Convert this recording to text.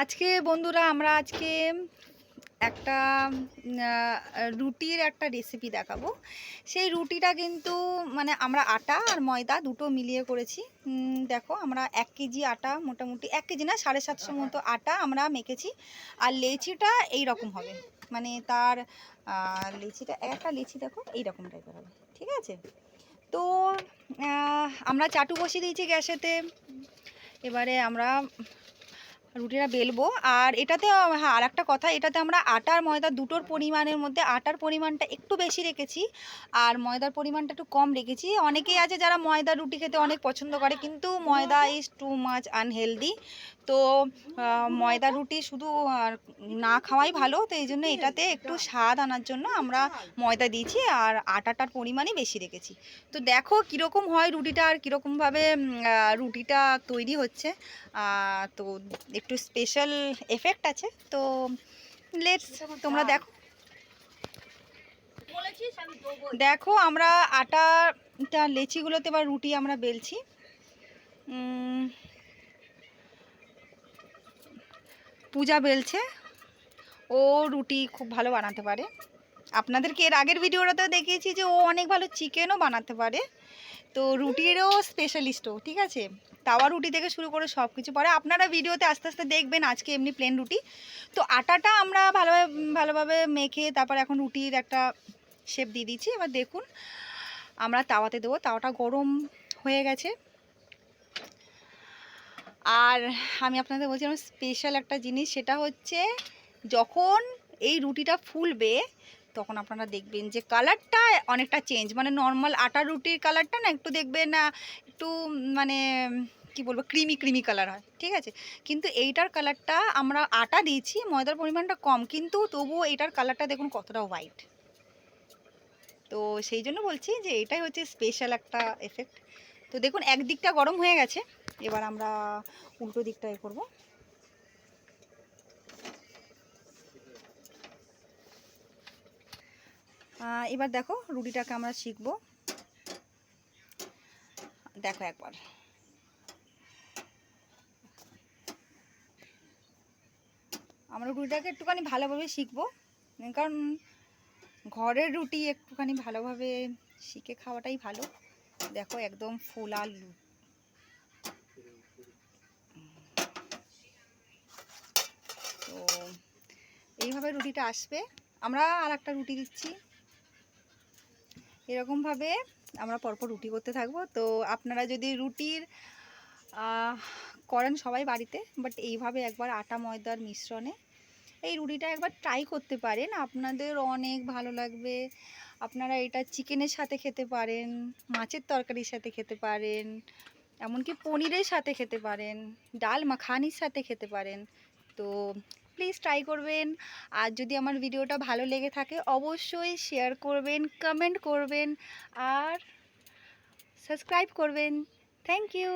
আজকে বন্ধুরা আমরা একটা রুটির একটা রেসিপি দেখাবো। সেই রুটিটা কিন্তু মানে আমরা আটা আর ময়দা দুটো মিলিয়ে করেছি। দেখো আমরা 1 কেজি আটা, মোটামুটি 1 কেজি না 750 মতো আটা আমরা মেখেছি। আর লেচিটা এই রকম হবে, মানে তার লেচিটা, একটা লেচি দেখো এইরকম টাইপের হবে, ঠিক আছে? তো আমরা চাটু বসিয়ে দিয়েছি গ্যাসেতে। এবারে আমরা রুটিটা বেলবো। আর এটাতে হ্যাঁ, আর একটা কথা, এটাতে আমরা আটা আর ময়দা দুটোর পরিমাণের মধ্যে আটার পরিমাণটা একটু বেশি রেখেছি আর ময়দার পরিমাণটা একটু কম রেখেছি। অনেকেই আছে যারা ময়দা রুটি খেতে অনেক পছন্দ করে, কিন্তু ময়দা ইজ টু মাচ আনহেলদি। তো ময়দা রুটি শুধু না খাওয়াই ভালো। তো এই জন্য এটাতে একটু স্বাদ আনার জন্য আমরা ময়দা দিয়েছি আর আটাটার পরিমাণই বেশি রেখেছি। তো দেখো কীরকম হয় রুটিটা আর কীরকমভাবে রুটিটা তৈরি হচ্ছে। তো একটু স্পেশাল এফেক্ট আছে। তো লেটস, তোমরা দেখো। দেখো আমরা আটাটা লেচিগুলোতে এবার রুটি আমরা বেলছি। পূজা বেলছে, ও রুটি খুব ভালো বানাতে পারে। আপনাদেরকে এর আগের ভিডিওটাতেও দেখিয়েছি যে ও অনেক ভালো চিকেনও বানাতে পারে। তো রুটিরও স্পেশালিস্টও, ঠিক আছে? তাওয়া রুটি থেকে শুরু করে সব কিছু পারে। আপনারা ভিডিওতে আস্তে আস্তে দেখবেন। আজকে এমনি প্লেন রুটি। তো আটাটা আমরা ভালোভাবে মেখে তারপর এখন রুটির একটা শেপ দিয়ে দিচ্ছি। এবার দেখুন আমরা তাওয়াতে দেবো। তাওয়াটা গরম হয়ে গেছে। আর আমি আপনাদের বলছিলাম স্পেশাল একটা জিনিস, সেটা হচ্ছে যখন এই রুটিটা ফুলবে তখন আপনারা দেখবেন যে কালারটা অনেকটা চেঞ্জ। মানে নর্মাল আটা রুটির কালারটা না একটু দেখবেন একটু মানে কি বলবো, ক্রিমি কালার হয়, ঠিক আছে? কিন্তু এইটার কালারটা, আমরা আটা দিয়েছি, ময়দার পরিমাণটা কম, কিন্তু তবুও এইটার কালারটা দেখুন কতটা হোয়াইট। তো সেই জন্য বলছি যে এটাই হচ্ছে স্পেশাল একটা এফেক্ট। তো দেখুন একদিকটা গরম হয়ে গেছে, এবার আমরা উল্টো দিকটা এ করবো। এবার দেখো রুটিটাকে আমরা শিখবো। দেখো একবার আমরা রুটিটাকে একটুখানি ভালোভাবে শিখবো, কারণ ঘরের রুটি একটুখানি ভালোভাবে শিখে খাওয়াটাই ভালো। দেখো একদম ফুলা তো এইভাবে রুটিটা আসবে। আমরা আর একটা রুটি দিচ্ছি। এরকমভাবে আমরা পরপর রুটি করতে থাকবো। তো আপনারা যদি রুটির করেন সবাই বাড়িতে, বাট এইভাবে একবার আটা ময়দার মিশ্রণে এই রুটিটা একবার ট্রাই করতে পারেন, আপনাদের অনেক ভালো লাগবে। আপনারা এটা চিকেনের সাথে খেতে পারেন, মাছের তরকারির সাথে খেতে পারেন, এমনকি পনিরের সাথে খেতে পারেন, ডাল মাখানির সাথে খেতে পারেন। তো প্লিজ ট্রাই করবেন। আর যদি আমার ভিডিওটা ভালো লেগে থাকে অবশ্যই শেয়ার করবেন, কমেন্ট করবেন আর সাবস্ক্রাইব করবেন। Thank you.